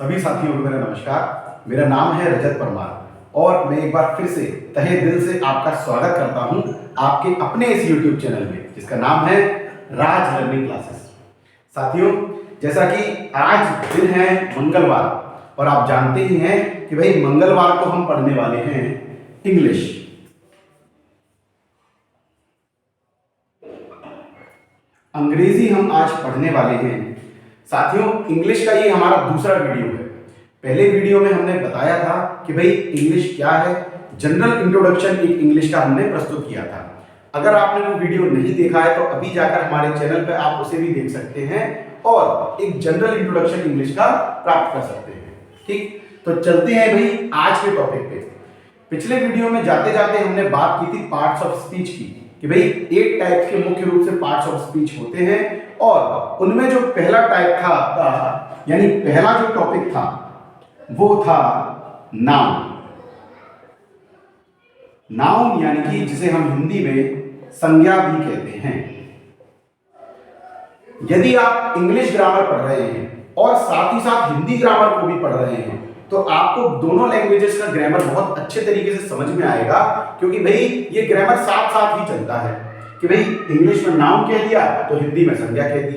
सभी साथियों को मेरा नमस्कार। मेरा नाम है रजत परमार और मैं एक बार फिर से तहे दिल से आपका स्वागत करता हूं आपके अपने इस YouTube चैनल में जिसका नाम है राज लर्निंग क्लासेस। साथियों, जैसा कि आज दिन है मंगलवार और आप जानते ही हैं कि भाई मंगलवार को हम पढ़ने वाले हैं इंग्लिश। अंग्रेजी हम आज पढ़ने वाले हैं। साथियों, इंग्लिश का ये हमारा दूसरा वीडियो है। पहले वीडियो में हमने बताया था कि भाई इंग्लिश क्या है, जनरल इंट्रोडक्शन एक इंग्लिश का हमने प्रस्तुत किया था। अगर आपने वो वीडियो नहीं देखा है तो अभी जाकर हमारे चैनल पर आप उसे भी देख सकते हैं और एक जनरल इंट्रोडक्शन इंग्लिश का प्राप्त कर सकते हैं। ठीक, तो चलते हैं भाई आज के टॉपिक पे। पिछले वीडियो में जाते जाते हमने बात की थी पार्ट्स ऑफ स्पीच की कि भाई 8 टाइप्स के मुख्य रूप से पार्ट्स ऑफ स्पीच होते हैं और उनमें जो पहला टाइप था आपका, यानी पहला जो टॉपिक था वो था नाउन। नाउन यानी कि जिसे हम हिंदी में संज्ञा भी कहते हैं। यदि आप इंग्लिश ग्रामर पढ़ रहे हैं और साथ ही साथ हिंदी ग्रामर को भी पढ़ रहे हैं तो आपको दोनों लैंग्वेजेस का ग्रामर बहुत अच्छे तरीके से समझ में आएगा, क्योंकि भाई ये ग्रामर साथ साथ ही चलता है कि भाई इंग्लिश में नाउन कह दिया तो हिंदी में संज्ञा कह दी,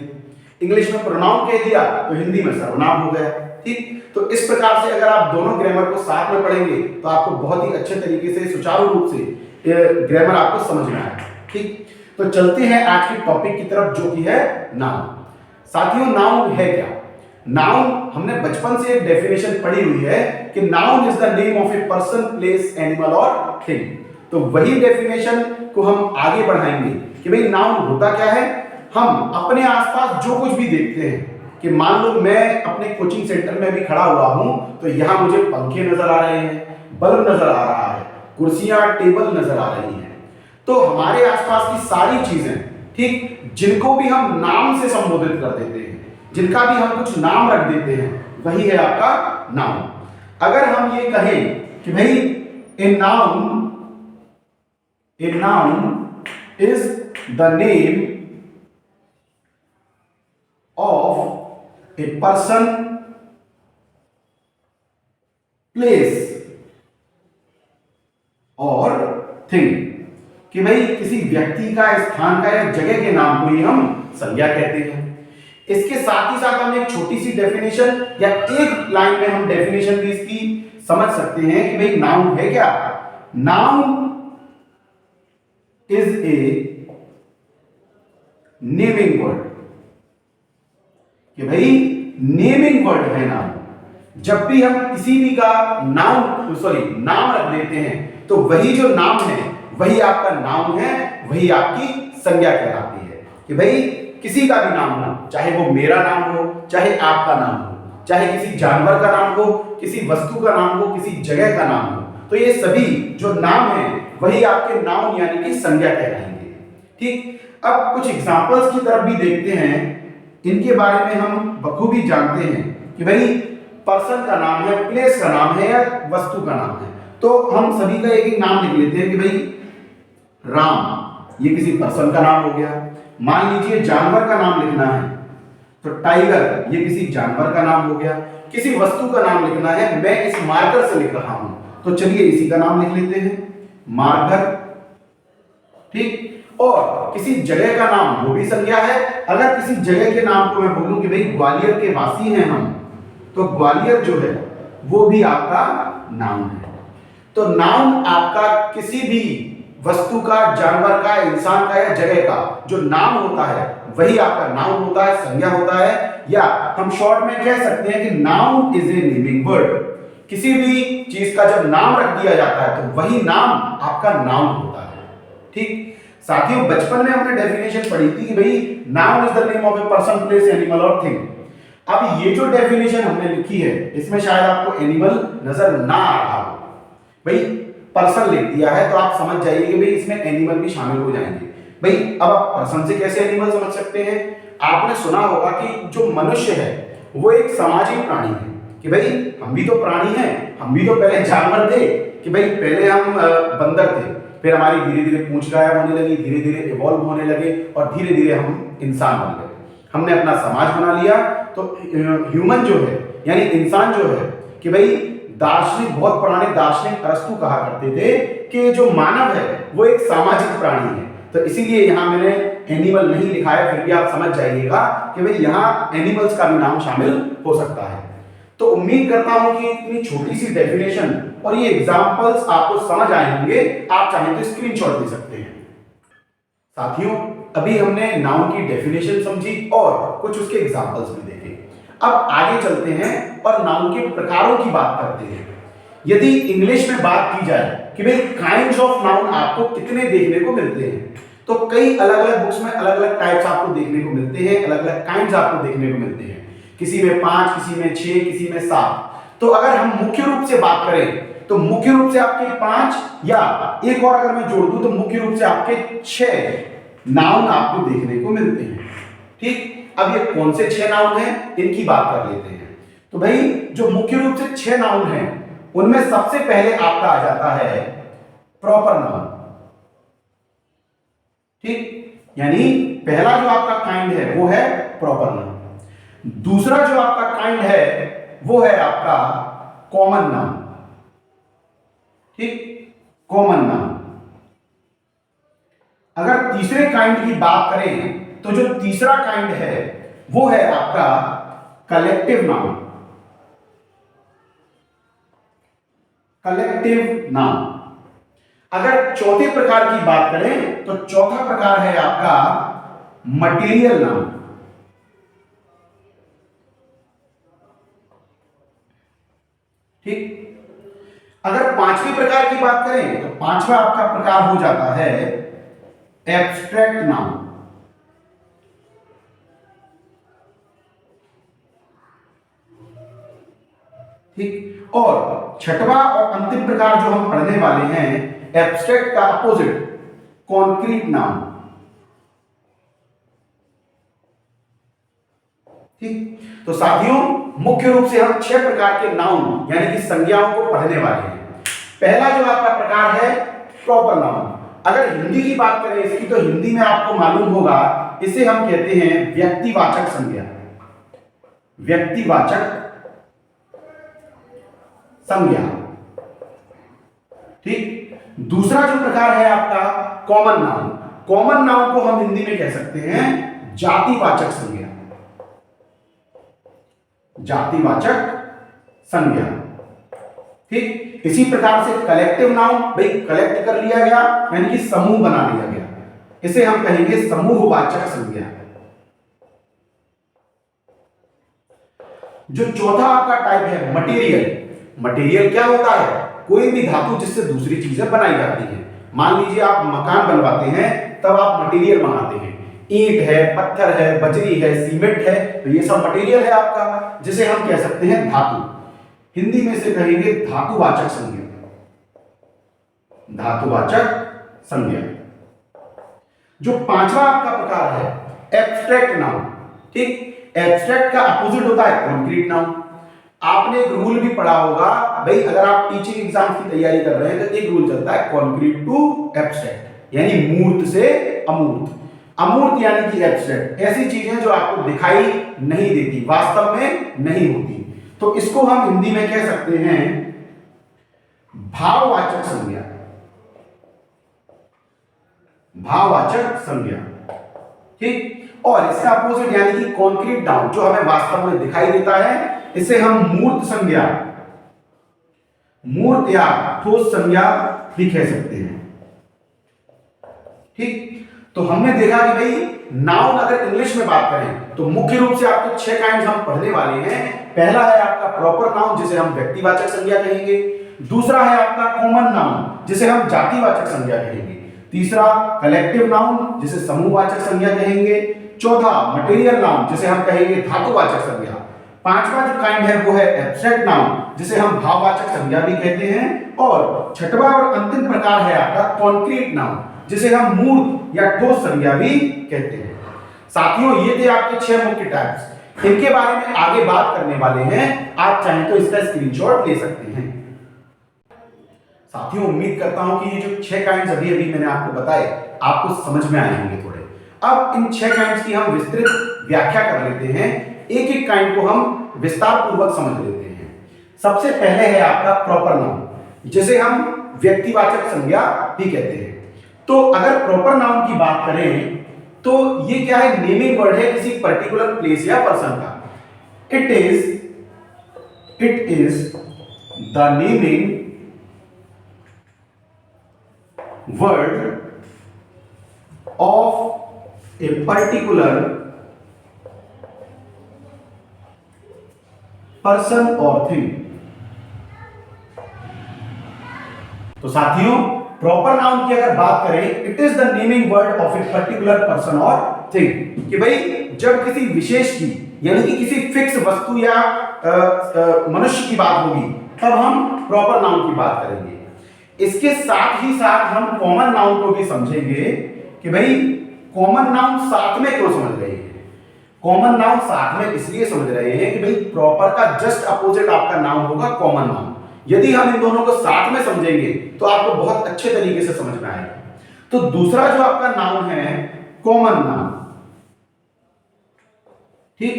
इंग्लिश में प्रोनाउन कह दिया तो हिंदी में सर्वनाम हो गया। ठीक, तो इस प्रकार से अगर आप दोनों ग्रामर को साथ में पढ़ेंगे तो आपको बहुत ही अच्छे तरीके से सुचारू रूप से ग्रामर आपको समझ में आएगा। ठीक, तो चलते हैं आज के टॉपिक की तरफ जो कि है नाउन। साथियों, नाउन है क्या? नाउन हमने बचपन से एक डेफिनेशन पढ़ी हुई है कि noun is the name of a person, place, animal और थिंग। तो वही डेफिनेशन को हम आगे बढ़ाएंगे कि भाई नाउन होता क्या है। हम अपने आसपास जो कुछ भी देखते हैं कि मान लो मैं अपने कोचिंग सेंटर में भी खड़ा हुआ हूं तो यहां मुझे पंखे नजर आ रहे हैं, बल्ब नजर आ रहा है, कुर्सियां टेबल नजर आ रही हैं। तो हमारे आसपास की सारी चीजें, ठीक, जिनको भी हम नाम से संबोधित कर देते हैं, जिनका भी हम कुछ नाम रख देते हैं, वही है आपका नाउन। अगर हम ये कहें कि भाई a noun is the name of a person, place और थिंग, कि भाई किसी व्यक्ति का, स्थान का या जगह के नाम को ही हम संज्ञा कहते हैं। इसके साथ ही साथ हम एक छोटी सी डेफिनेशन या एक लाइन में हम डेफिनेशन भी इसकी समझ सकते हैं कि भाई नाउन है क्या। Noun is a naming word, कि भाई नेमिंग वर्ड है नाउन। जब भी हम किसी भी का नाम रख देते हैं तो वही जो नाम है वही आपका नाउन है, वही आपकी संज्ञा कहलाती है। कि भाई किसी का भी नाम हो, चाहे वो मेरा नाम हो, चाहे आपका नाम हो, चाहे किसी जानवर का नाम हो, किसी वस्तु का नाम हो, किसी जगह का नाम हो, तो ये सभी जो नाम है वही आपके नाउन यानी कि संज्ञा कहलाएंगे। ठीक, अब कुछ एग्जांपल्स की तरफ भी देखते हैं। इनके बारे में हम बखूबी जानते हैं कि भाई पर्सन का नाम है, प्लेस का नाम है या वस्तु का नाम है। तो हम सभी का एक एक नाम लिख लेते हैं कि भाई राम, ये किसी पर्सन का नाम हो गया। मान लीजिए जानवर का नाम लिखना है तो टाइगर, ये किसी जानवर का नाम हो गया। किसी वस्तु का नाम लिखना है, मैं इस मार्कर से लिख रहा हूं तो चलिए इसी का नाम लिख लेते हैं, मार्कर। ठीक, और किसी जगह का नाम, वो भी संज्ञा है। अगर किसी जगह के नाम को मैं बोलूं कि भाई ग्वालियर के वासी हैं हम, तो ग्वालियर जो है वो भी आपका नाउन है। तो नाउन आपका किसी भी वस्तु का, जानवर का, इंसान का या जगह का जो नाम होता है वही आपका नाउन होता है, संज्ञा होता है। या हम शॉर्ट में कह सकते हैं कि noun is a naming word. किसी भी चीज का जब नाम रख दिया जाता है तो वही नाम आपका नाउन होता है। ठीक, साथियों, बचपन में हमने डेफिनेशन पढ़ी थी कि भाई noun is the name of a person, place, animal और थिंग। अब ये जो डेफिनेशन हमने लिखी है इसमें शायद आपको एनिमल नजर ना आ रहा हो। भाई पर्सन लिख दिया है तो आप समझ जाइए कि भाई इसमें एनिमल भी शामिल हो जाएंगे। भाई अब आप पर्सन से कैसे एनिमल समझ सकते हैं? आपने सुना होगा कि जो मनुष्य है वो एक सामाजिक प्राणी है, कि भाई हम भी तो प्राणी हैं, हम भी तो पहले जानवर थे, कि भाई पहले हम बंदर थे, फिर हमारी धीरे धीरे पूंछ गायब होने लगी, धीरे धीरे इवॉल्व होने लगे और धीरे धीरे हम इंसान बन गए। हमने अपना समाज बना लिया। तो ह्यूमन जो है यानी इंसान जो है कि भाई दार्शनिक, बहुत पुराने दार्शनिक अरस्तु कहा करते थे कि जो मानव है वो एक सामाजिक प्राणी है। तो इसीलिए यहां मैंने एनिमल नहीं लिखा है, फिर भी आप समझ जाइएगा कि भाई यहां एनिमल्स का भी नाम शामिल हो सकता है। तो उम्मीद करता हूं कि इतनी छोटी सी डेफिनेशन और ये एग्जांपल्स आपको समझ आए होंगे। आप चाहें तो स्क्रीनशॉट ले सकते हैं। साथियों, अभी हमने नाउन की डेफिनेशन समझी और कुछ उसके एग्जांपल्स भी देखे। अब आगे चलते हैं और नाउन के प्रकारों की बात करते हैं। यदि इंग्लिश में बात की जाए कि भाई काइंड्स ऑफ नाउन आपको कितने देखने को मिलते हैं, तो कई अलग अलग बुक्स में अलग अलग टाइप्स आपको देखने को मिलते हैं, अलग अलग काइंड्स आपको देखने को मिलते हैं। किसी में 5, किसी में 6, किसी में 7। तो अगर हम मुख्य रूप से बात करें तो मुख्य रूप से आपके 5 या एक और अगर मैं जोड़ दूं तो मुख्य रूप से आपके 6 नाउन आपको देखने को मिलते हैं। ठीक, अब ये कौन से 6 नाउन हैं इनकी बात कर लेते हैं। तो भाई जो मुख्य रूप से 6 नाउन हैं उनमें सबसे पहले आपका आ जाता है प्रॉपर नाउन। ठीक, यानी पहला जो आपका काइंड है वो है प्रॉपर नाउन। दूसरा जो आपका काइंड है वो है आपका कॉमन नाउन। ठीक, कॉमन नाउन। अगर तीसरे काइंड की बात करें तो जो तीसरा काइंड है वो है आपका कलेक्टिव नाउन। Collective noun. अगर चौथे प्रकार की बात करें तो चौथा प्रकार है आपका मटेरियल नाउन। ठीक, अगर पांचवें प्रकार की बात करें तो पांचवा आपका प्रकार हो जाता है एब्स्ट्रैक्ट नाउन। ठीक, और छठवां और अंतिम प्रकार जो हम पढ़ने वाले हैं एब्स्ट्रैक्ट का अपोजिट कॉन्क्रीट नाउन। ठीक, तो साथियों मुख्य रूप से हम 6 प्रकार के नाउन यानी कि संज्ञाओं को पढ़ने वाले हैं। पहला जो आपका प्रकार है प्रॉपर नाउन। अगर हिंदी की बात करें इसकी तो हिंदी में आपको मालूम होगा इसे हम कहते हैं व्यक्तिवाचक संज्ञा। व्यक्तिवाचक संज्ञा। ठीक, दूसरा जो प्रकार है आपका कॉमन नाउन। कॉमन नाउन को हम हिंदी में कह सकते हैं जातिवाचक संज्ञा। जातिवाचक संज्ञा। ठीक, इसी प्रकार से कलेक्टिव नाउन, भाई कलेक्ट कर लिया गया यानी कि समूह बना लिया गया, इसे हम कहेंगे समूहवाचक संज्ञा। जो चौथा आपका टाइप है मटेरियल। मटेरियल क्या होता है? कोई भी धातु जिससे दूसरी चीजें बनाई जाती हैं। मान लीजिए आप मकान बनवाते हैं तब आप मटेरियल मंगाते हैं, ईंट है, पत्थर है, बजरी है, सीमेंट है, तो ये सब मटेरियल है आपका, जिसे हम कह सकते हैं धातु। हिंदी में से कहेंगे धातुवाचक संज्ञा। धातुवाचक संज्ञा। जो पांचवा आपका प्रकार है एब्स्ट्रैक्ट नाउन। ठीक, एब्स्ट्रैक्ट का अपोजिट होता है कॉन्क्रीट नाउन। आपने एक रूल भी पढ़ा होगा भाई, अगर आप टीचिंग एग्जाम की तैयारी कर रहे हैं तो एक रूल चलता है कॉन्क्रीट टू एब्स्ट्रैक्ट, यानी मूर्त से अमूर्त। अमूर्त यानी कि एब्स्ट्रैक्ट, ऐसी चीजें जो आपको दिखाई नहीं देती, वास्तव में नहीं होती, तो इसको हम हिंदी में कह सकते हैं भाववाचक संज्ञा। भाववाचक संज्ञा। ठीक, और इसका अपोजिट यानी कि कॉन्क्रीट नाउन जो हमें वास्तव में दिखाई देता है, इसे हम मूर्त संज्ञा, मूर्त या ठोस संज्ञा भी कह सकते हैं। ठीक, तो हमने देखा कि भाई नाउन अगर इंग्लिश में बात करें तो मुख्य रूप से आपको 6 काइंड्स हम पढ़ने वाले हैं। पहला है आपका प्रॉपर नाउन जिसे हम व्यक्तिवाचक संज्ञा कहेंगे। दूसरा है आपका कॉमन नाउन जिसे हम जातिवाचक संज्ञा कहेंगे। तीसरा कलेक्टिव नाउन जिसे समूहवाचक संज्ञा कहेंगे। चौथा मटेरियल नाउन जिसे हम कहेंगे धातुवाचक संज्ञा। पांचवा जो काइंड है वो है एब्स्ट्रैक्ट नाउन जिसे हम भाववाचक संज्ञा भी कहते हैं। और छठवां और अंतिम प्रकार है आपका कॉन्क्रीट नाउन जिसे हम मूर्त या ठोस संज्ञा भी कहते हैं। साथियों, ये थे आपके 6 मुख्य टाइप्स। इनके बारे में आगे बात करने वाले हैं, आप चाहें तो इसका स्क्रीनशॉट ले सकते हैं। साथियों, उम्मीद करता हूं कि ये जो 6 काइंड्स अभी मैंने आपको बताए आपको समझ में आए होंगे थोड़े। अब इन 6 काइंड्स की हम विस्तृत व्याख्या कर लेते हैं, एक एक काइंड को हम विस्तार पूर्वक समझ लेते हैं। सबसे पहले है आपका प्रॉपर नाउन, जिसे हम व्यक्तिवाचक संज्ञा भी कहते हैं। तो अगर प्रॉपर नाउन की बात करें तो ये क्या है, नेमिंग वर्ड है किसी पर्टिकुलर प्लेस या पर्सन का। It is the naming word of a particular person or thing। तो साथियों, प्रॉपर नाउन की अगर बात करें, it is the naming word of a particular person और थिंग, कि भाई जब किसी विशेष की यानी कि किसी फिक्स वस्तु या मनुष्य की बात होगी तब हम प्रॉपर नाउन की बात करेंगे। इसके साथ ही साथ हम कॉमन नाउन को भी समझेंगे कि भाई कॉमन नाउन साथ में क्यों समझ रहे हैं। कॉमन नाउन साथ में इसलिए समझ रहे हैं कि भाई प्रॉपर का जस्ट अपोजिट आपका नाउन होगा कॉमन नाउन। यदि हम इन दोनों को साथ में समझेंगे तो आपको बहुत अच्छे तरीके से समझ में आएगा। तो दूसरा जो आपका नाउन है कॉमन नाउन, ठीक।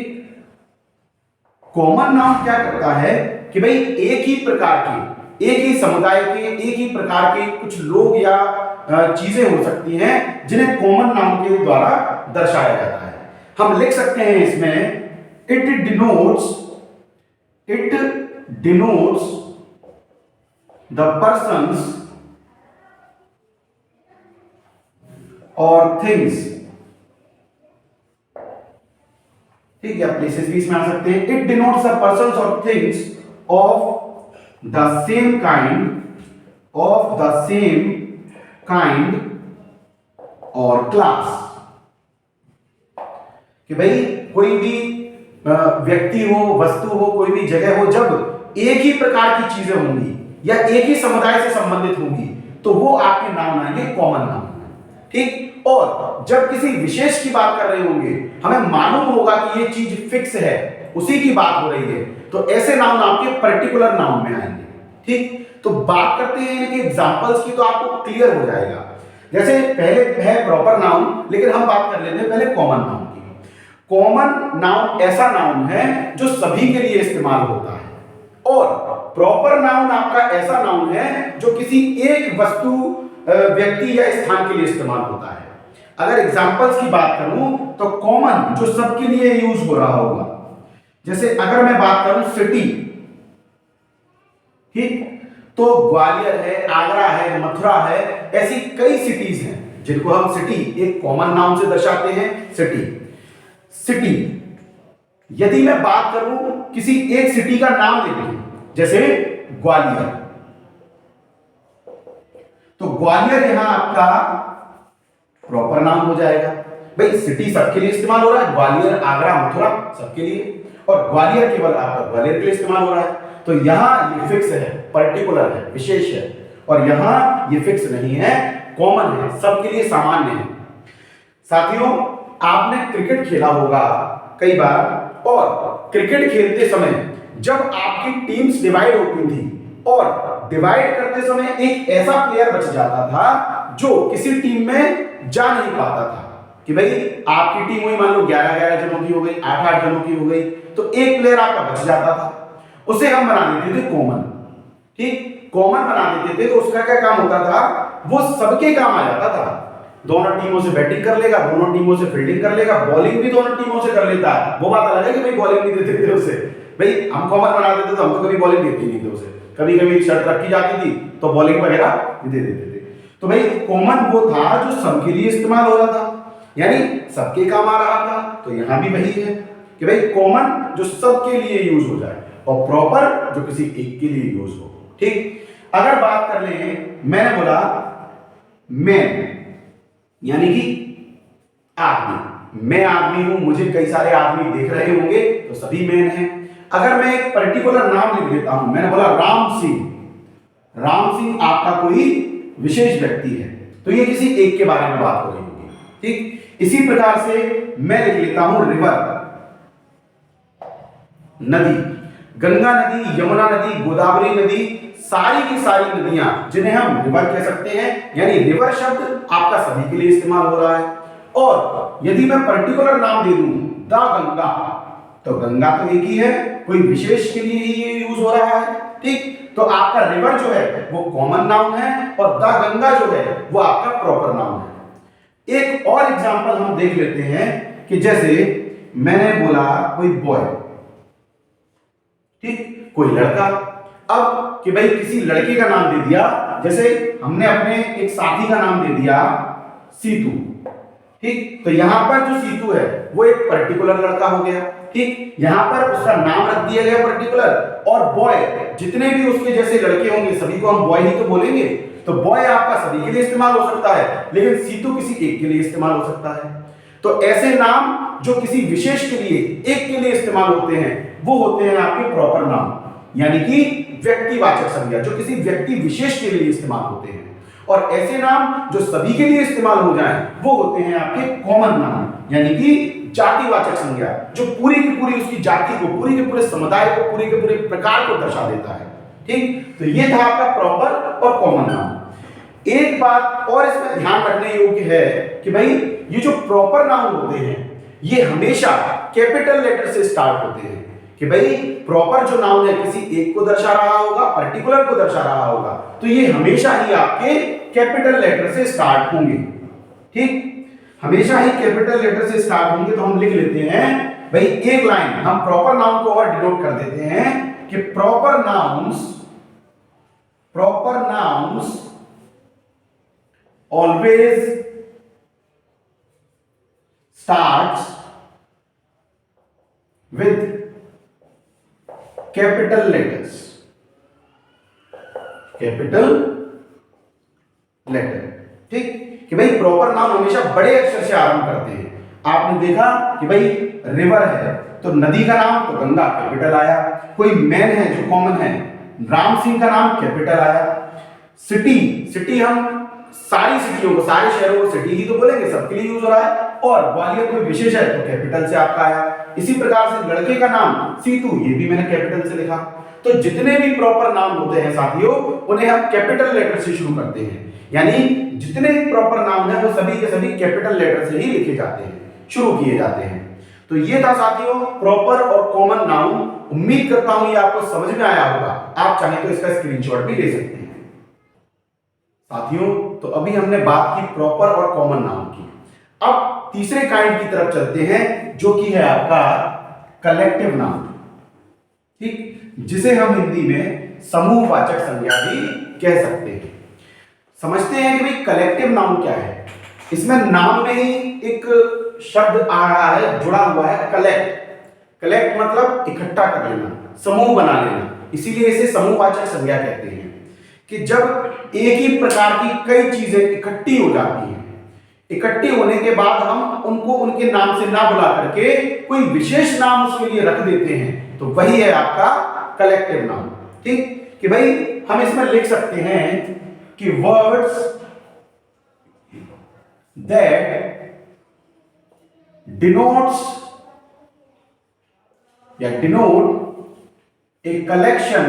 कॉमन नाउन क्या करता है कि भाई एक ही प्रकार के, एक ही समुदाय के, एक ही प्रकार के कुछ लोग या चीजें हो सकती हैं जिन्हें कॉमन नाउन के द्वारा दर्शाया जाता है। हम लिख सकते हैं इसमें इट डिनोट्स द पर्सन्स और थिंग्स, ठीक है, प्लेसेस भी इसमें आ सकते हैं। इट डिनोट्स द पर्सन्स और things of the same kind और क्लास, कि भाई कोई भी व्यक्ति हो, वस्तु हो, कोई भी जगह हो, जब एक ही प्रकार की चीजें होंगी या एक ही समुदाय से संबंधित होंगी तो वो आपके नाम आएंगे कॉमन नाम, ठीक। और जब किसी विशेष की बात कर रहे होंगे, हमें मालूम होगा कि ये चीज फिक्स है, उसी की बात हो रही है, तो ऐसे नाउन आपके पर्टिकुलर नाउन में आएंगे, ठीक। तो बात करते हैं कि एग्जांपल्स की, तो आपको क्लियर हो जाएगा। जैसे पहले है प्रॉपर नाउन, लेकिन हम बात कर लेते हैं पहले कॉमन नाउन की। कॉमन नाउन ऐसा नाउन है जो सभी के लिए इस्तेमाल होता है, और प्रॉपर नाउन आपका ऐसा नाउन है जो किसी एक वस्तु, व्यक्ति या स्थान के लिए इस्तेमाल होता है। अगर एग्जांपल्स की बात करूं तो कॉमन जो सबके लिए यूज हो रहा होगा, जैसे अगर मैं बात करूं सिटी, ठीक, तो ग्वालियर है, आगरा है, मथुरा है, ऐसी कई सिटीज हैं जिनको हम सिटी एक कॉमन नाउन से दर्शाते हैं, सिटी। यदि मैं बात करूं किसी एक सिटी का नाम लेके, जैसे ग्वालियर, तो ग्वालियर यहां आपका प्रॉपर नाउन हो जाएगा। भाई सिटी सबके लिए इस्तेमाल हो रहा है, ग्वालियर, आगरा, मथुरा सबके लिए, और ग्वालियर केवल आपका ग्वालियर के लिए इस्तेमाल हो रहा है। तो यहां ये फिक्स है, पर्टिकुलर है, विशेष है, और यहां ये फिक्स नहीं है, कॉमन है, सबके लिए सामान्य है। साथियों, आपने क्रिकेट खेला होगा कई बार, और क्रिकेट खेलते समय जब आपकी टीम्स डिवाइड होती थी और डिवाइड करते समय एक ऐसा प्लेयर बच जाता था जो किसी टीम में जा नहीं पाता था, कि भाई आपकी टीम हुई मान लो 11-11 जनों की हो गई, 8-8 जनों की हो गई, तो एक प्लेयर आपका बच जाता था, उसे हम बना देते थे कॉमन, ठीक। कॉमन बना देते थे तो उसका क्या काम होता था, वो सबके काम आ जाता था। दोनों टीमों से बैटिंग कर लेगा, दोनों टीमों से फील्डिंग कर लेगा, बॉलिंग भी दोनों टीमों से कर लेता है। वो बात अलग है कि भाई बॉलिंग नहीं देते थे उसे, भाई हम कॉमन बना देते तो हम तो कभी बॉलिंग देते नहीं थे उसे, कभी कभी शर्त रखी जाती थी तो बॉलिंग वगैरह दे देते थे। तो भाई कॉमन वो था जो सबके लिए इस्तेमाल हो रहा था, यानी सबके काम आ रहा था। तो यहां भी वही है कि भाई कॉमन जो सबके लिए यूज हो जाए, और प्रॉपर जो किसी एक के लिए यूज हो, ठीक। अगर बात कर लें, मैंने बोला मैन यानी कि आदमी, मैं आदमी हूं, मुझे कई सारे आदमी देख रहे होंगे तो सभी मैन हैं। अगर मैं एक पर्टिकुलर नाम लिख देता हूं, मैंने बोला राम सिंह आपका कोई विशेष व्यक्ति है, तो ये किसी एक के बारे में बात हो रही होगी, ठीक। इसी प्रकार से मैं लिख लेता हूं रिवर, नदी, गंगा नदी, यमुना नदी, गोदावरी नदी, सारी की सारी नदियां जिन्हें हम रिवर कह सकते हैं, यानी रिवर शब्द आपका सभी के लिए इस्तेमाल हो रहा है। और यदि मैं पर्टिकुलर नाम दे दूं द गंगा, तो गंगा तो एक ही है, कोई विशेष के लिए ही ये यूज हो रहा है, ठीक। तो आपका रिवर जो है वो कॉमन नाउन है और द गंगा जो है वो आपका प्रॉपर नाउन है। एक और एग्जांपल हम देख लेते हैं कि जैसे मैंने बोला कोई बॉय, ठीक, कोई लड़का। अब कि भाई किसी लड़के का नाम दे दिया, जैसे हमने अपने एक साथी का नाम दे दिया सीतू, ठीक। तो यहां पर जो सीतू है वो एक पर्टिकुलर लड़का हो गया, ठीक। यहां पर उसका नाम रख दिया गया पर्टिकुलर, और बॉय जितने भी उसके जैसे लड़के होंगे सभी को हम बॉय ही तो बोलेंगे। तो बॉय आपका सभी के लिए इस्तेमाल हो सकता है, लेकिन सीतू किसी एक के लिए इस्तेमाल हो सकता है। तो ऐसे नाम जो किसी विशेष के लिए एक के लिए इस्तेमाल होते हैं वो होते हैं आपके प्रॉपर नाम, यानी कि व्यक्तिवाचक संज्ञा जो किसी व्यक्ति विशेष के लिए इस्तेमाल होते हैं। और ऐसे नाम जो सभी के लिए इस्तेमाल हो जाएं वो होते हैं आपके कॉमन नाम, यानी कि जातिवाचक संज्ञा जो पूरी की पूरी उसकी जाति को, पूरी के पूरे समुदाय को, पूरी के पूरे प्रकार को दर्शा देता है, ठीक। तो ये था आपका प्रॉपर और कॉमन नाउन। एक बात और इसमें ध्यान रखने योग्य है कि भाई ये जो प्रॉपर नाउन होते हैं ये हमेशा कैपिटल लेटर से स्टार्ट होते हैं, कि भाई प्रॉपर जो नाउन है किसी एक को दर्शा रहा होगा, पर्टिकुलर को दर्शा रहा होगा, तो ये हमेशा ही आपके कैपिटल लेटर से स्टार्ट होंगे, ठीक। हमेशा ही कैपिटल लेटर से स्टार्ट होंगे। तो हम लिख लेते हैं भाई एक लाइन हम प्रॉपर नाउन को और डिनोट कर देते हैं कि proper nouns always starts with capital letters, ठीक। कि भाई प्रॉपर नाउन हमेशा बड़े अक्षर से आरंभ करते हैं। आपने देखा कि भाई रिवर है तो नदी का नाम तो गंगा कैपिटल आया, कोई मैन है जो कॉमन है, राम सिंह का नाम कैपिटल आया। सिटी हम सारी सिटियों को, सारे शहरों को सिटी ही तो बोलेंगे, सबके लिए यूज हो रहा है। और ग्वालियर कोई विशेष है तो कैपिटल से आपका आया। इसी प्रकार से लड़के का नाम सीतू, ये भी मैंने कैपिटल से लिखा। तो जितने भी प्रॉपर नाम होते हैं साथियों उन्हें हम कैपिटल लेटर से शुरू करते हैं, यानी जितने भी प्रॉपर नाउन है वो सभी के सभी कैपिटल लेटर से ही लिखे जाते हैं, शुरू किए जाते हैं। तो ये था साथियों प्रॉपर और कॉमन नाउन। उम्मीद करता हूं ये आपको समझ में आया होगा। आप चाहें तो इसका स्क्रीनशॉट भी ले सकते हैं साथियों। तो अभी हमने बात की प्रॉपर और कॉमन नाउन की। अब तीसरे काइंड की तरफ चलते हैं जो कि है आपका कलेक्टिव नाउन, ठीक, जिसे हम हिंदी में समूहवाचक संज्ञा भी कह सकते हैं। समझते हैं कि भाई कलेक्टिव नाउन क्या है। इसमें नाम में ही एक शब्द आ रहा है, जुड़ा हुआ है, कलेक्ट मतलब इकट्ठा कर लेना, समूह बना लेना, इसीलिए इसे समूहवाचक संज्ञा कहते हैं। कि जब एक ही प्रकार की कई चीजें इकट्ठी हो जाती हैं, इकट्ठी होने के बाद हम उनको उनके नाम से ना बुला करके कोई विशेष नाम उसके लिए रख देते हैं, तो वही है आपका कलेक्टिव नाउन, ठीक। कि भाई हम इसमें लिख सकते हैं कि words that denote a collection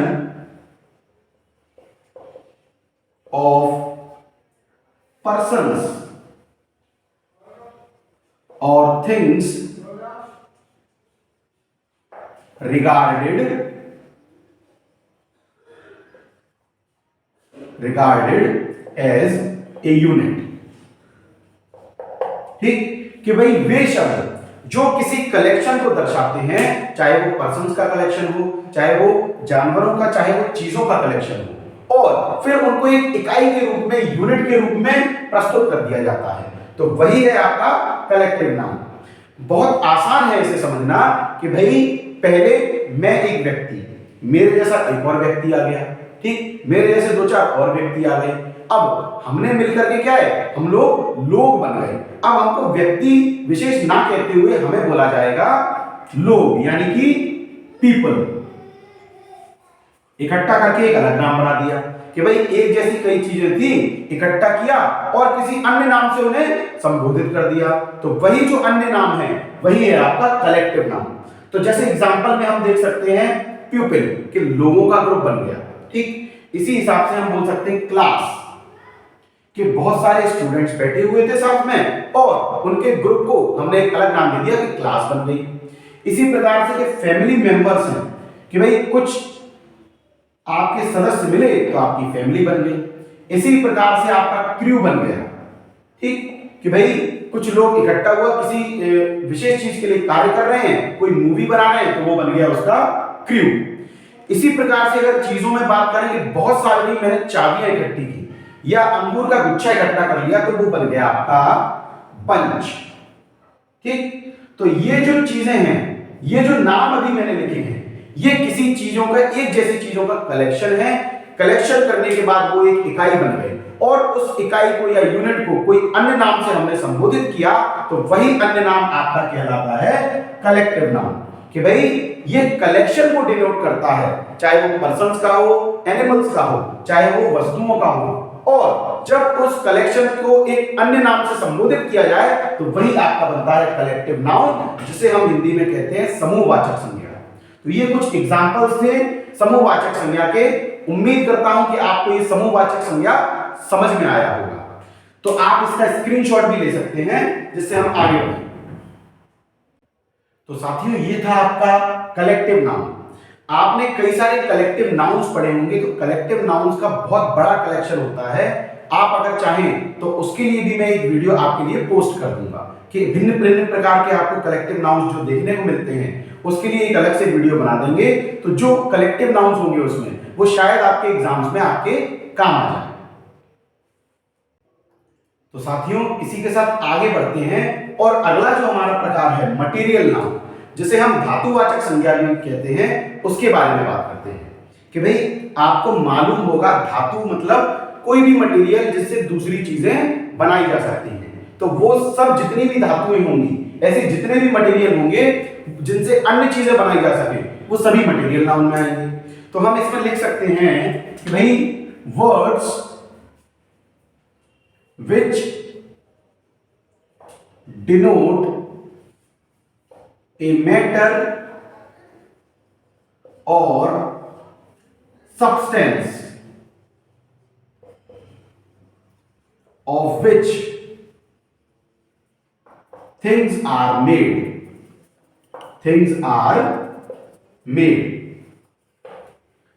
of persons or things regarded as a unit, ठीक। कि भाई वे शब्द जो किसी कलेक्शन को दर्शाते हैं, चाहे वो पर्सन्स का कलेक्शन हो, चाहे वो जानवरों का, चाहे वो चीजों का कलेक्शन हो, और फिर उनको एक इकाई के रूप में, यूनिट के रूप में प्रस्तुत कर दिया जाता है, तो वही है आपका कलेक्टिव नाउन। बहुत आसान है इसे समझना कि भाई पहले मैं एक व्यक्ति, मेरे जैसा एक और व्यक्ति आ गया, ठीक, मेरे जैसे दो चार और व्यक्ति आ गए, अब हमने मिलकर के क्या है, हम लोग बन गए। अब हमको व्यक्ति विशेष ना कहते हुए हमें बोला जाएगा लोग, यानी कि पीपल। इकट्ठा करके एक अलग नाम बना दिया कि भाई एक जैसी कई चीजें थी, इकट्ठा किया और किसी अन्य नाम से उन्हें संबोधित कर दिया, तो वही जो अन्य नाम है वही है आपका कलेक्टिव नाम। तो जैसे एग्जांपल में हम देख सकते हैं प्यूपिल, कि लोगों का ग्रुप बन गया, ठीक। इसी हिसाब से हम बोल सकते हैं क्लास, कि बहुत सारे स्टूडेंट्स बैठे हुए थे साथ में और उनके ग्रुप को हमने एक अलग नाम दे दिया कि क्लास बन गई। इसी प्रकार से जो फैमिली मेंबर्स हैं कि भाई कुछ आपके सदस्य मिले तो आपकी फैमिली बन गई। इसी प्रकार से आपका क्रू बन गया, ठीक, कि भाई कुछ लोग इकट्ठा हुआ किसी विशेष चीज के लिए कार्य कर रहे हैं, कोई मूवी बना रहे हैं, तो वो बन गया उसका क्रू। इसी प्रकार से अगर चीजों में बात करें कि बहुत सारी मैंने चाबियां इकट्ठी की या अंगूर का गुच्छा इकट्ठा कर लिया, तो वो बन गया आपका पंच, ठीक। तो ये जो चीजें हैं, ये जो नाम अभी मैंने लिखे हैं, ये किसी चीजों का, एक जैसी चीजों का कलेक्शन है। कलेक्शन करने के बाद वो एक इकाई बन गई और उस इकाई को या यूनिट को कोई अन्य नाम से हमने संबोधित किया तो वही अन्य नाम आपका कहलाता है कलेक्टिव नाउन। कि भाई ये कलेक्शन को डिनोट करता है, चाहे वो पर्सन्स का हो, एनिमल्स का हो, चाहे वो वस्तुओं का हो, और जब उस कलेक्शन को एक अन्य नाम से संबोधित किया जाए तो वही आपका बनता है कलेक्टिव नाउन, जिसे हम हिंदी में कहते हैं समूहवाचक संज्ञा। तो ये कुछ एग्जांपल्स थे समूहवाचक संज्ञा के। उम्मीद करता हूं कि आपको ये समूहवाचक संज्ञा समझ में आया होगा। तो आप इसका स्क्रीनशॉट भी ले सकते हैं जिससे हम आगे बढ़ें। तो साथियों, ये था आपका कलेक्टिव नाउन। आपने कई सारे कलेक्टिव नाउन्स पढ़े होंगे, तो कलेक्टिव नाउन्स का बहुत बड़ा कलेक्शन होता है। आप अगर चाहें तो उसके लिए भी मैं एक वीडियो आपके लिए पोस्ट कर दूंगा कि भिन्न भिन्न प्रकार के आपको कलेक्टिव नाउन्स जो देखने को मिलते हैं, उसके लिए एक अलग से वीडियो बना देंगे। तो जो कलेक्टिव नाउन्स होंगे उसमें, वो शायद आपके एग्जाम्स में आपके काम आ जाए। तो साथियों, इसी के साथ आगे बढ़ते हैं और अगला जो हमारा प्रकार है मटेरियल नाउन, जिसे हम धातुवाचक संज्ञा भी कहते हैं, उसके बारे में बात करते हैं। कि भाई आपको मालूम होगा धातु मतलब कोई भी मटेरियल जिससे दूसरी चीजें बनाई जा सकती हैं। तो वो सब जितनी भी धातुएं होंगी, ऐसे जितने भी मटेरियल होंगे जिनसे अन्य चीजें बनाई जा सके, वो सभी मटेरियल नाउन में आएंगे। तो हम इसमें लिख सकते हैं कि भाई words which denote a matter or substance of which things are made,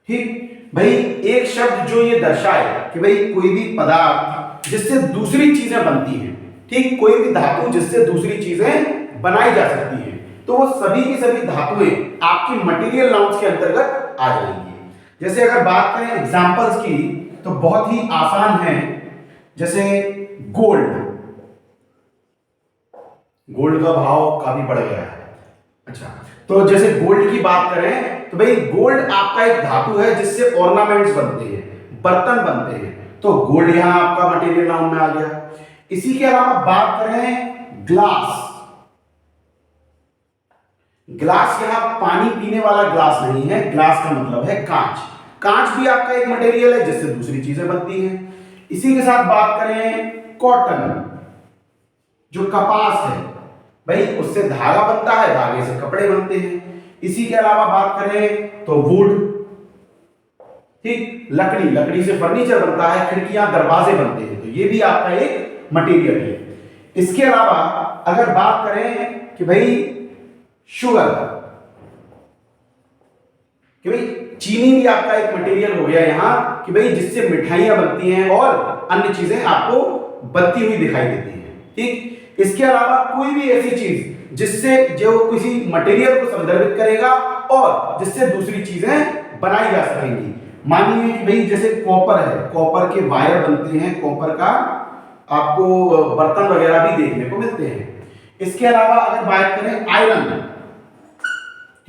ठीक। भाई एक शब्द जो ये दर्शाए कि भाई कोई भी पदार्थ जिससे दूसरी चीजें बनती हैं, ठीक, कोई भी धातु जिससे दूसरी चीजें बनाई जा सकती हैं, तो वो सभी की सभी धातुएं आपकी मटेरियल नाउन्स के अंतर्गत आ जाएंगी। जैसे अगर बात करें एग्जांपल्स की, तो बहुत ही आसान है। जैसे गोल्ड का भाव काफी बढ़ गया है। अच्छा, तो जैसे गोल्ड की बात करें तो भाई गोल्ड आपका एक धातु है जिससे ऑर्नामेंट्स बनते हैं, बर्तन बनते हैं, तो गोल्ड यहां आपका मटेरियल नाउन में आ गया। इसी के अलावा बात करें ग्लास यहां पानी पीने वाला ग्लास नहीं है, ग्लास का मतलब है कांच भी आपका एक मटेरियल है जिससे दूसरी चीजें बनती हैं। इसी के साथ बात करें कॉटन, जो कपास है, भाई उससे धागा बनता है, धागे से कपड़े बनते हैं। इसी के अलावा बात करें तो वुड, ठीक, लकड़ी से फर्नीचर बनता है, खिड़कियां दरवाजे बनते हैं, तो ये भी आपका एक मटेरियल है। इसके अलावा अगर बात करें कि भाई शुगर, कि भाई चीनी भी आपका एक मटेरियल हो गया यहां, कि भाई जिससे मिठाइयां बनती हैं और अन्य चीजें आपको बनती हुई दिखाई देती हैं, ठीक। इसके अलावा कोई भी ऐसी चीज जिससे जो किसी मटेरियल को संदर्भित करेगा और जिससे दूसरी चीजें बनाई जा सकेंगी। मानिए कि भाई जैसे कॉपर है, कॉपर के वायर बनते हैं, कॉपर का आपको बर्तन वगैरह भी देखने को मिलते हैं। इसके अलावा अगर बात करें आयरन,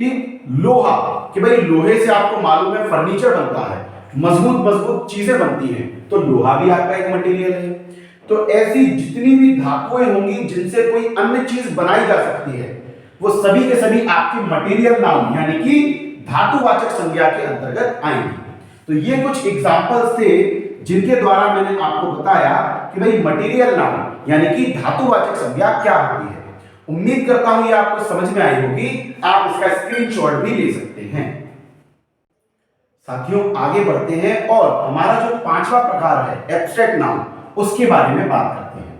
ठीक, लोहा, कि भाई लोहे से आपको मालूम है फर्नीचर बनता है, मजबूत चीजें बनती हैं, तो लोहा भी आपका एक मटेरियल है। तो ऐसी जितनी भी धातुएं होंगी जिनसे कोई अन्य चीज बनाई जा सकती है, वो सभी के सभी आपकी मटेरियल नाउन यानी कि धातुवाचक संज्ञा के अंतर्गत आएंगी। तो ये कुछ एग्जांपल्स थे जिनके द्वारा मैंने आपको बताया कि भाई मटेरियल नाउन यानी कि धातुवाचक संज्ञा क्या होती है। उम्मीद करता हूं ये आपको समझ में आई होगी। आप इसका स्क्रीनशॉट भी ले सकते हैं। साथियों, आगे बढ़ते हैं और हमारा जो पांचवा प्रकार है एब्स्ट्रैक्ट नाउन, उसके बारे में बात करते हैं।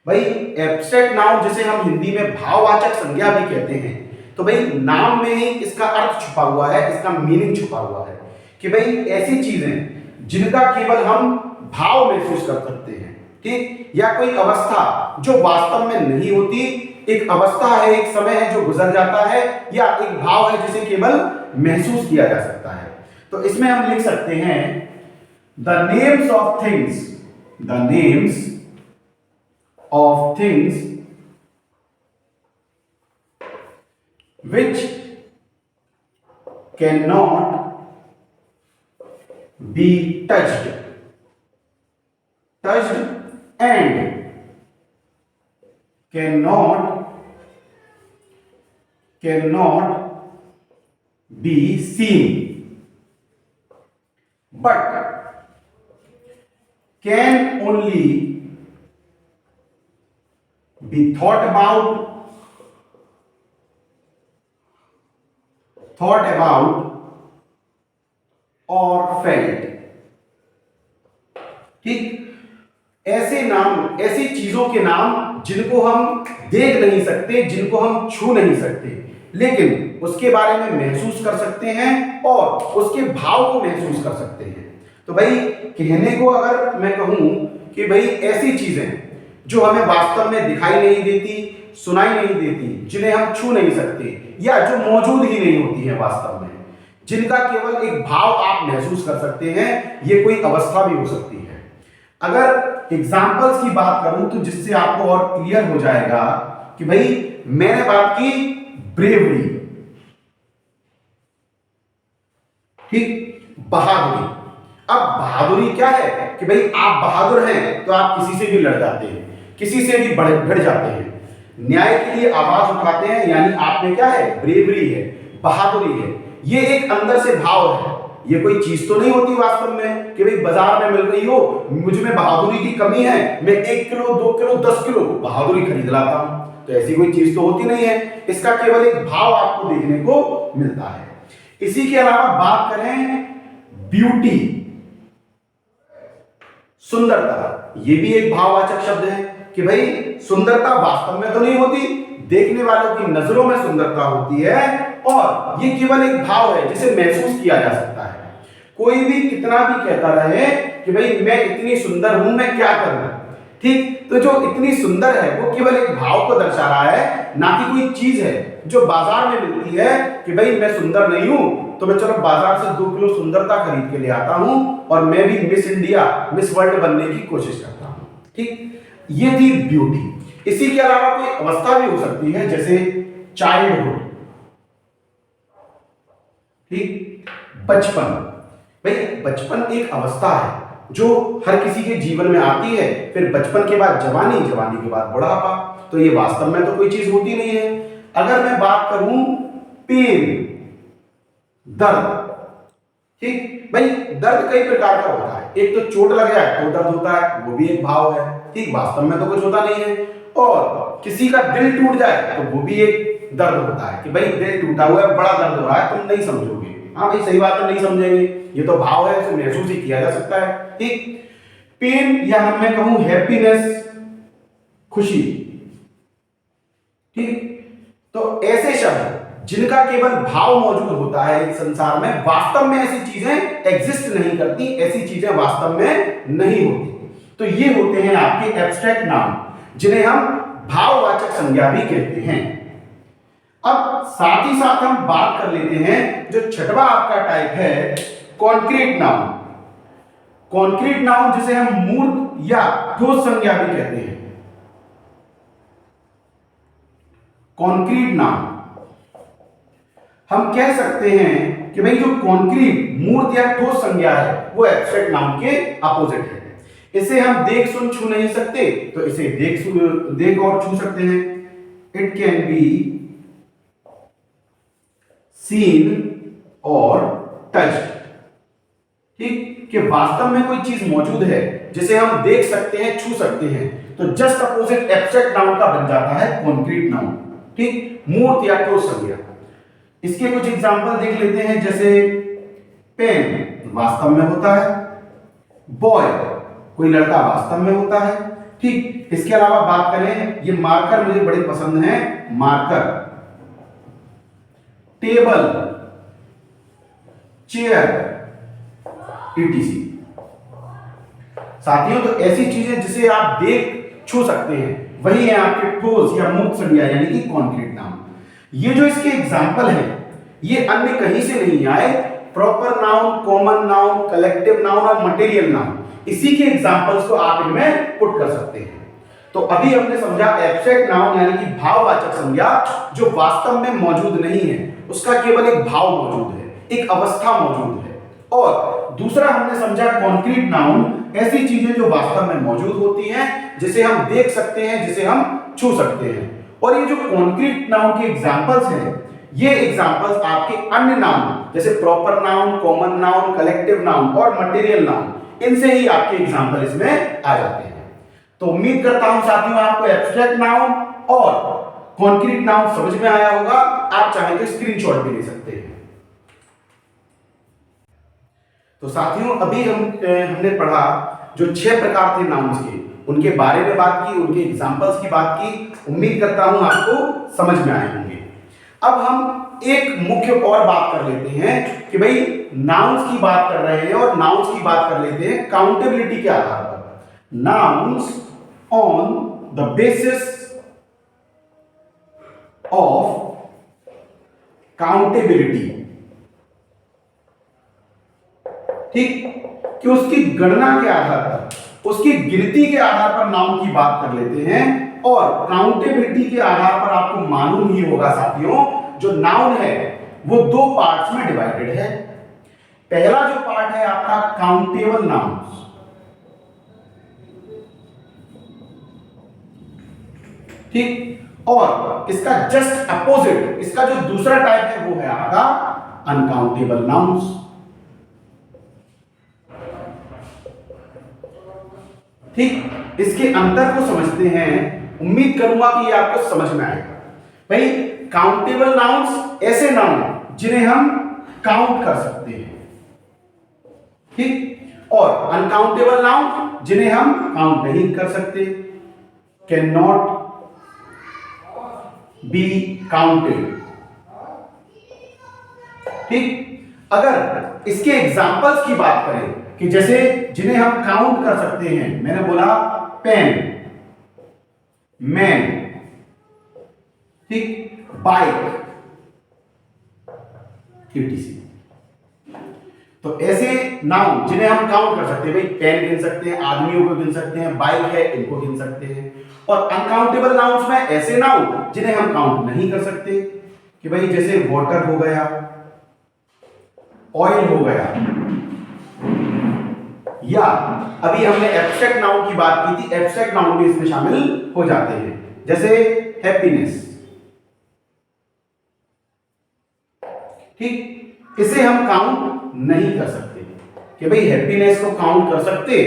भाई एब्स्ट्रैक्ट नाउन जिसे हम हिंदी में भाववाचक संज्ञा भी कहते हैं, तो भाई नाम में ही इसका अर्थ छुपा हुआ है, इसका मीनिंग छुपा हुआ है कि भाई ऐसी चीजें जिनका केवल हम भाव महसूस कर सकते हैं, ठीक, या कोई अवस्था जो वास्तव में नहीं होती, एक अवस्था है, एक समय है जो गुजर जाता है, या एक भाव है जिसे केवल महसूस किया जा सकता है। तो इसमें हम लिख सकते हैं the names of things, the names of things which cannot be touched and cannot be seen but can only be thought about और फेल्ट। ठीक, ऐसे नाम, ऐसी चीजों के नाम जिनको हम देख नहीं सकते, जिनको हम छू नहीं सकते, लेकिन उसके बारे में महसूस कर सकते हैं और उसके भाव को महसूस कर सकते हैं। तो भाई कहने को अगर मैं कहूं कि भाई ऐसी चीजें जो हमें वास्तव में दिखाई नहीं देती, सुनाई नहीं देती, जिन्हें हम छू नहीं सकते, या जो मौजूद ही नहीं होती है वास्तव में, जिनका केवल एक भाव आप महसूस कर सकते हैं, ये कोई अवस्था भी हो सकती है। अगर एग्जाम्पल्स की बात करूं तो जिससे आपको और क्लियर हो जाएगा कि भाई मैंने बात की ब्रेवरी, ठीक, बहादुरी। अब बहादुरी क्या है कि भाई आप बहादुर हैं तो आप किसी से भी लड़ जाते हैं, किसी से भी भिड़ जाते हैं, न्याय के लिए आवाज उठाते हैं, यानी आप में क्या है, ब्रेवरी है, बहादुरी है। ये एक अंदर से भाव है, ये कोई चीज तो नहीं होती वास्तव में कि भाई बाजार में मिल रही हो, मुझ में बहादुरी की कमी है, मैं 1 किलो 2 किलो 10 किलो बहादुरी खरीद लाता हूं, तो ऐसी कोई चीज तो होती नहीं है। इसका केवल एक भाव आपको देखने को मिलता है। इसी के अलावा बात करें ब्यूटी, सुंदरता, ये भी एक भाववाचक शब्द है कि भाई सुंदरता वास्तव में तो नहीं होती, देखने वालों की नजरों में सुंदरता होती है, और ये केवल एक भाव है जिसे महसूस किया जा सकता है। कोई भी कितना भी कहता रहे कि भाई मैं इतनी सुंदर हूं, मैं क्या करूं, ठीक, तो जो इतनी सुंदर है वो केवल एक भाव को दर्शा रहा है, ना कि कोई चीज है जो बाजार में मिलती है कि भाई मैं सुंदर नहीं हूं तो मैं चलो बाजार से 2 किलो सुंदरता खरीद के ले आता हूं और मैं भी मिस इंडिया, मिस वर्ल्ड बनने की कोशिश करता हूं। ठीक, ये थी ब्यूटी। इसी के अलावा कोई अवस्था भी हो सकती है जैसे चाइल्डहुड, ठीक, बचपन। भाई बचपन एक अवस्था है जो हर किसी के जीवन में आती है, फिर बचपन के बाद जवानी, जवानी के बाद बुढ़ापा, तो ये वास्तव में तो कोई चीज होती नहीं है। अगर मैं बात करूं पेन, दर्द, ठीक, भाई दर्द कई प्रकार का होता है, एक तो चोट लग जाए तो दर्द होता है, वो भी एक भाव है, ठीक, वास्तव में तो कुछ होता नहीं है। और किसी का दिल टूट जाए तो वो भी एक दर्द होता है कि भाई दिल टूटा हुआ है, बड़ा दर्द हो रहा है, तुम नहीं समझोगे, हाँ भाई सही बात है, नहीं समझेंगे, ये तो भाव है, उसे महसूस ही किया जा सकता है। ठीक, पेन या मैं कहूं हैप्पीनेस, खुशी, ठीक, तो ऐसे शब्द जिनका केवल भाव मौजूद होता है इस संसार में, वास्तव में ऐसी चीजें एग्जिस्ट नहीं करती, ऐसी चीजें वास्तव में नहीं होती। तो ये होते हैं आपके एब्स्ट्रैक्ट नाउन, जिन्हें हम भाववाचक संज्ञा भी कहते हैं। अब साथ ही साथ हम बात कर लेते हैं जो छठवां आपका टाइप है कॉन्क्रीट नाउन। कॉन्क्रीट नाउन जिसे हम मूर्त या ठोस संज्ञा भी कहते हैं। कॉन्क्रीट नाउन हम कह सकते हैं कि भाई जो कॉन्क्रीट मूर्त या ठोस संज्ञा है वो एब्स्ट्रैक्ट नाउन के अपोजिट है। इसे हम देख सुन छू नहीं सकते, तो इसे देख और छू सकते हैं। इट कैन बी सीन और टच्ड, ठीक, कि वास्तव में कोई चीज मौजूद है जिसे हम देख सकते हैं, छू सकते हैं, तो जस्ट अपोजिट एब्स्ट्रैक्ट नाउन का बन जाता है कॉन्क्रीट नाउन, ठीक, मूर्त या ठोस संज्ञा। इसके कुछ एग्जांपल देख लेते हैं, जैसे पेन वास्तव में होता है, बॉय कोई लड़का वास्तव में होता है, ठीक। इसके अलावा बात करें, ये मार्कर मुझे बड़े पसंद हैं, मार्कर, टेबल, चेयर, etc। साथियों, तो ऐसी चीजें जिसे आप देख छू सकते हैं वही है आपके ठोस या मुक्त संज्ञा यानी कि कॉन्क्रीट नाउन। ये जो इसके एग्जाम्पल है ये अन्य कहीं से नहीं आए, proper noun, common noun, collective noun और मटेरियल नाउन, इसी के एग्जाम्पल्स को आप इनमें पुट कर सकते हैं। तो अभी हमने समझा एब्स्ट्रैक्ट नाउन यानी कि भाववाचक संज्ञा जो वास्तव में मौजूद नहीं है, उसका केवल एक भाव मौजूद है, एक अवस्था मौजूद है। और दूसरा हमने समझा कॉन्क्रीट नाउन, ऐसी चीजें जो वास्तव में मौजूद होती हैं, जिसे हम देख सकते हैं, जिसे हम छू सकते हैं। और ये जो कॉन्क्रीट नाउन के एग्जांपल्स हैं, ये एग्जांपल्स आपके अन्य नाउन जैसे proper noun, common noun, collective noun और मटेरियल नाउन, इनसे ही आपके एग्जांपल इसमें आ जाते हैं। तो उम्मीद करता हूं साथियों आपको एब्स्ट्रैक्ट नाउन और कॉन्क्रीट नाउन समझ में आया होगा। आप चाहें तो स्क्रीनशॉट भी ले सकते हैं। तो साथियों, अभी हमने पढ़ा जो 6 प्रकार थे नाउन्स के, उनके बारे में बात की, उनके एग्जांपल्स की बात की। उम्मीद करता हूं आपको समझ में आए होंगे। अब हम एक मुख्य और बात कर लेते हैं कि भाई नाउन्स की बात कर रहे हैं और नाउन्स की बात कर लेते हैं काउंटेबिलिटी के आधार पर। Nouns on the basis of accountability, ठीक, कि उसकी गणना के आधार पर, उसकी गिनती के आधार पर नाउन की बात कर लेते हैं। और काउंटेबिलिटी के आधार पर आपको मालूम ही होगा साथियों, जो नाउन है वो 2 पार्ट्स में डिवाइडेड है। पहला जो पार्ट है आपका काउंटेबल नाउन्स, ठीक, और इसका जस्ट अपोजिट, इसका जो दूसरा टाइप है वो है आपका अनकाउंटेबल नाउन्स, ठीक। इसके अंतर को समझते हैं, उम्मीद करूंगा कि ये आपको समझ में आएगा। भाई काउंटेबल नाउन्स ऐसे नाउन जिन्हें हम काउंट कर सकते हैं, ठीक, और अनकाउंटेबल नाउन जिन्हें हम काउंट नहीं कर सकते, कैन नॉट बी काउंटेड, ठीक। अगर इसके एग्जांपल्स की बात करें कि जैसे जिन्हें हम काउंट कर सकते हैं, मैंने बोला पेन, मैन, ठीक, बाइक, etc। तो ऐसे नाउन जिन्हें हम काउंट कर सकते हैं, भाई पेन गिन सकते हैं, आदमियों को गिन सकते हैं, बाइक है इनको गिन सकते हैं। और अनकाउंटेबल नाउन्स में ऐसे नाउन जिन्हें हम काउंट नहीं कर सकते, कि भाई जैसे वाटर हो गया, ऑयल हो गया, या अभी हमने एब्स्ट्रैक्ट नाउन की बात की थी, एब्स्ट्रैक्ट नाउन भी इसमें शामिल हो जाते हैं, जैसे हैप्पीनेस, ठीक। इसे हम काउंट नहीं कर सकते कि भाई हैप्पीनेस को काउंट कर सकते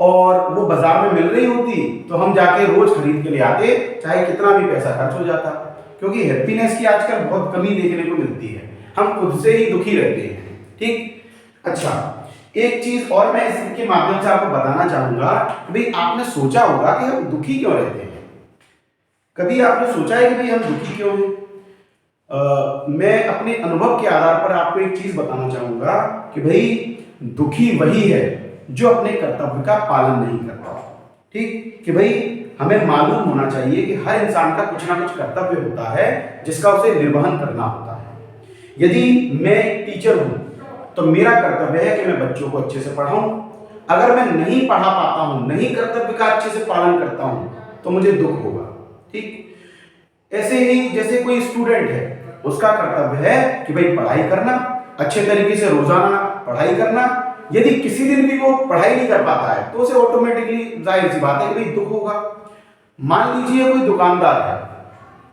और वो बाजार में मिल रही होती तो हम जाके रोज खरीद के ले आते, चाहे कितना भी पैसा खर्च हो जाता, क्योंकि हैप्पीनेस की आजकल बहुत कमी देखने को मिलती है, हम खुद से ही दुखी रहते हैं, ठीक। अच्छा, एक चीज और मैं इसके माध्यम से आपको बताना चाहूंगा कि भाई आपने सोचा होगा कि हम दुखी क्यों रहते हैं। कभी आपने सोचा है कि भाई हम दुखी क्यों हैं? मैं अपने अनुभव के आधार पर आपको एक चीज बताना चाहूंगा कि भाई दुखी वही है जो अपने कर्तव्य का पालन नहीं करता, ठीक। कि भाई हमें मालूम होना चाहिए कि हर इंसान का कुछ ना कुछ कर्तव्य होता है जिसका उसे निर्वहन करना होता है। यदि मैं एक टीचर हूं तो मेरा कर्तव्य है कि मैं बच्चों को अच्छे से पढ़ाऊं। अगर मैं नहीं पढ़ा पाता हूं, नहीं कर्तव्य का अच्छे से पालन करता हूं, तो मुझे दुख होगा, ठीक। ऐसे ही जैसे कोई स्टूडेंट है, उसका कर्तव्य है कि भाई पढ़ाई करना, अच्छे तरीके से रोजाना पढ़ाई करना। यदि किसी दिन भी वो पढ़ाई नहीं कर पाता है तो उसे ऑटोमेटिकली जाहिर सी बात है कि भाई दुख होगा। मान लीजिए कोई दुकानदार है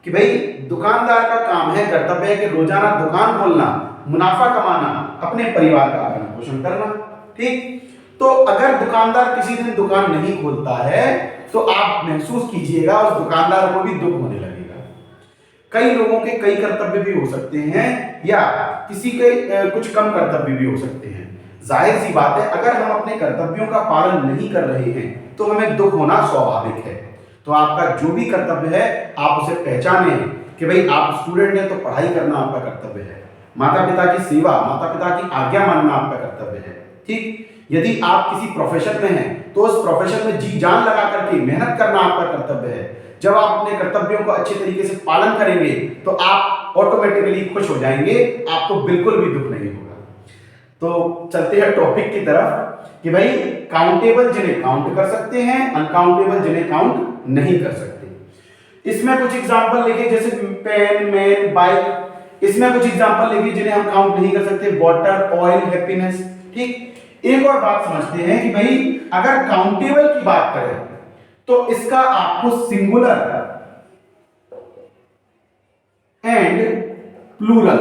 कि भाई दुकानदार का काम है, कर्तव्य है कि रोजाना दुकान खोलना, मुनाफा कमाना, अपने परिवार का भरण पोषण करना, ठीक। तो अगर दुकानदार किसी दिन दुकान नहीं खोलता है तो आप महसूस कीजिएगा उस दुकानदार को भी दुख होने लगेगा। कई लोगों के कई कर्तव्य भी हो सकते हैं या किसी के कुछ कम कर्तव्य भी हो सकते हैं। जाहिर सी बात है अगर हम अपने कर्तव्यों का पालन नहीं कर रहे हैं तो हमें दुख होना स्वाभाविक है। तो आपका जो भी कर्तव्य है आप उसे पहचानें, कि भाई आप स्टूडेंट हैं तो पढ़ाई करना आपका कर्तव्य है, माता पिता की सेवा, माता पिता की आज्ञा मानना आपका कर्तव्य है। ठीक, यदि आप किसी प्रोफेशन में हैं तो उस प्रोफेशन में जी जान लगा करके मेहनत करना आपका कर्तव्य है। जब आप अपने कर्तव्यों को अच्छे तरीके से पालन करेंगे तो आप ऑटोमेटिकली खुश हो जाएंगे, आपको बिल्कुल भी दुख नहीं होगा। तो चलते हैं टॉपिक की तरफ कि भाई काउंटेबल जिन्हें काउंट कर सकते हैं, अनकाउंटेबल जिन्हें काउंट नहीं कर सकते। इसमें कुछ एग्जांपल लिखे जैसे पेन, मैन, बाइक। इसमें कुछ एग्जांपल लिखे जिन्हें हम काउंट नहीं कर सकते, वाटर, ऑयल, हैप्पीनेस। ठीक, एक और बात समझते हैं कि भाई अगर काउंटेबल की बात करें तो इसका आपको सिंगुलर एंड प्लूरल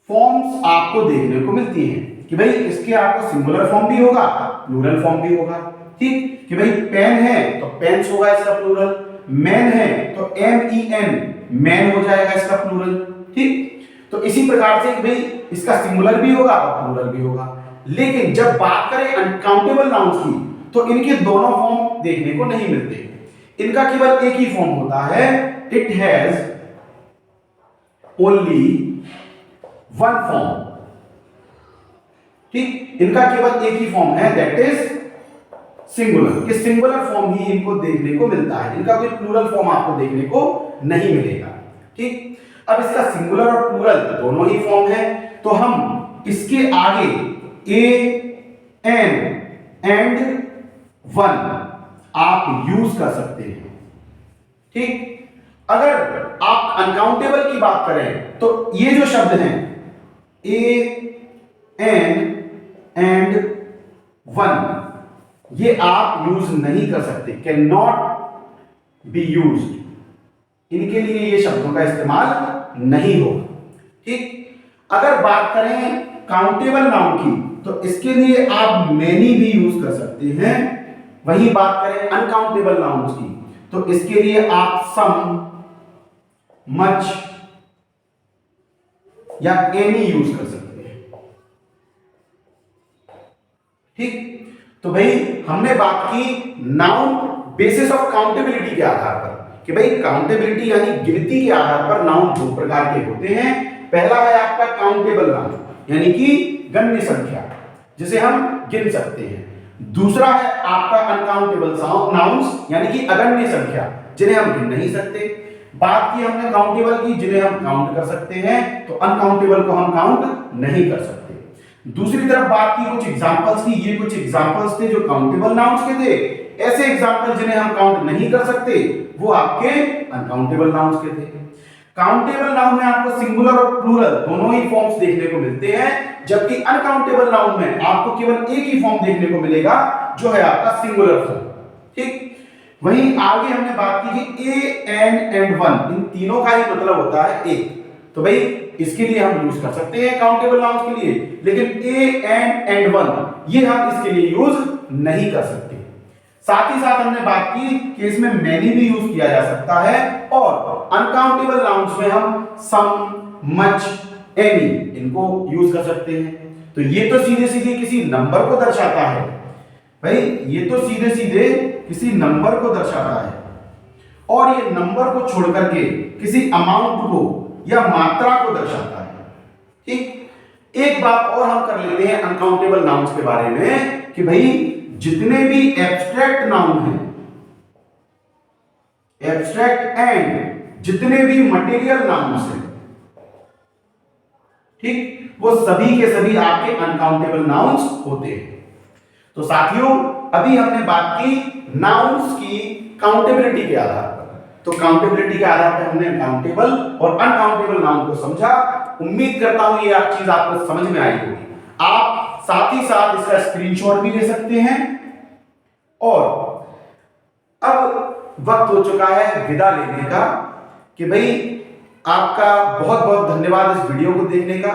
फॉर्म्स आपको देखने को मिलती हैं कि भाई इसके आपको सिंगुलर फॉर्म भी होगा, प्लूरल फॉर्म भी होगा। ठीक, कि भाई पेन है तो पेन्स होगा इसका प्लूरल, मैन है तो MEN मैन हो जाएगा इसका प्लूरल। ठीक, तो इसी प्रकार से कि भाई इसका सिंगुलर भी होगा और प्लूरल भी होगा। लेकिन जब बात करें अनकाउंटेबल नाउन्स की तो इनके दोनों फॉर्म देखने को नहीं मिलते। इनका केवल एक ही फॉर्म होता है, it has only one form. ठीक, इनका केवल एक ही फॉर्म है, दैट इज सिंगुलर। ये सिंगुलर फॉर्म ही इनको देखने को मिलता है, इनका कोई प्लूरल फॉर्म आपको देखने को नहीं मिलेगा। ठीक, अब इसका सिंगुलर और प्लूरल दोनों ही फॉर्म है तो हम इसके आगे ए, एन एंड वन आप यूज कर सकते हैं। ठीक, अगर आप अनकाउंटेबल की बात करें तो ये जो शब्द हैं ए, एन एंड वन, ये आप यूज नहीं कर सकते, कैन नॉट बी यूज्ड। इनके लिए ये शब्दों का इस्तेमाल नहीं होगा। ठीक, अगर बात करें काउंटेबल नाउन की तो इसके लिए आप मैनी भी यूज कर सकते हैं। वही बात करें अनकाउंटेबल नाउन्स की तो इसके लिए आप सम, मच या एनी यूज कर सकते हैं। ठीक, तो भाई हमने बात की नाउन बेसिस ऑफ काउंटेबिलिटी के आधार पर कि भाई काउंटेबिलिटी यानी गिनती के आधार पर नाउन दो प्रकार के होते हैं। पहला है आपका काउंटेबल नाउन यानी कि गण्य संख्या जिसे हम गिन सकते हैं। दूसरा है आपका अनकाउंटेबल नाउन्स यानी कि अगण्य संख्या जिन्हें हम गिन नहीं सकते। बात की हमने काउंटेबल की जिन्हें हम काउंट कर सकते हैं, तो अनकाउंटेबल को हम काउंट नहीं कर सकते। दूसरी तरफ बात की कुछ एग्जांपल्स की, ये कुछ एग्जांपल्स थे जो काउंटेबल नाउन्स के थे। ऐसे एग्जांपल जिन्हें हम काउंट नहीं कर सकते वो आपके अनकाउंटेबल नाउन्स के थे। काउंटेबल नाउन में आपको सिंगुलर और प्लूरल दोनों ही फॉर्म्स देखने को मिलते हैं, जबकि अनकाउंटेबल नाउन में आपको केवल एक ही फॉर्म देखने को मिलेगा जो है आपका सिंगुलर फॉर्म। ठीक, वहीं आगे हमने बात की कि ए, एन एंड वन, इन तीनों का ही मतलब होता है एक। तो भाई इसके लिए हम यूज कर सकते हैं काउंटेबल नाउन्स के लिए, लेकिन ए, एन एंड वन ये हम इसके लिए यूज नहीं कर सकते। साथ ही साथ हमने बात की कि इसमें मैनी भी यूज किया जा सकता है और अनकाउंटेबल नाउन्स में हम सम, मच, एनी इनको यूज कर सकते हैं। तो ये तो सीधे सीधे किसी नंबर को दर्शाता है भाई, ये तो सीधे सीधे किसी नंबर को दर्शाता है और ये नंबर को छोड़ करके किसी अमाउंट को या मात्रा को दर्शाता है। ठीक, एक बात और हम कर लेते हैं अनकाउंटेबल नाउन्स के बारे में कि भाई जितने भी एब्स्ट्रैक्ट नाउन हैं, एब्स्ट्रैक्ट एंड जितने भी मटेरियल नाउन्स हैं, ठीक, वो सभी के सभी आपके अनकाउंटेबल नाउन्स होते हैं। तो साथियों अभी हमने बात की नाउन्स की काउंटेबिलिटी के आधार पर। तो काउंटेबिलिटी के आधार पर हमने काउंटेबल और अनकाउंटेबल नाउन को समझा। उम्मीद करता हूं ये चीज आपको समझ में आई होगी। आप साथ ही साथ इसका स्क्रीनशॉट भी ले सकते हैं। और अब वक्त हो चुका है विदा लेने का कि भाई आपका बहुत बहुत धन्यवाद इस वीडियो को देखने का।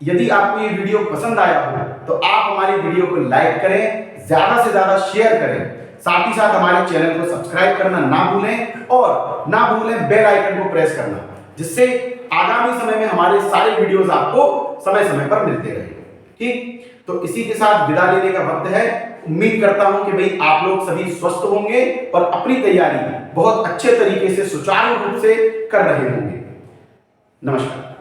यदि आपको ये वीडियो पसंद आया हो तो आप हमारी वीडियो को लाइक करें, ज्यादा से ज्यादा शेयर करें, साथ ही साथ हमारे चैनल को सब्सक्राइब करना ना भूलें और ना भूलें बेल आइकन को प्रेस करना, जिससे आगामी समय में हमारे सारे वीडियोस आपको समय समय पर मिलते रहें। ठीक, तो इसी के साथ विदा लेने का वक्त है। उम्मीद करता हूं कि भाई आप लोग सभी स्वस्थ होंगे और अपनी तैयारी बहुत अच्छे तरीके से सुचारू रूप से कर रहे होंगे। नमस्कार।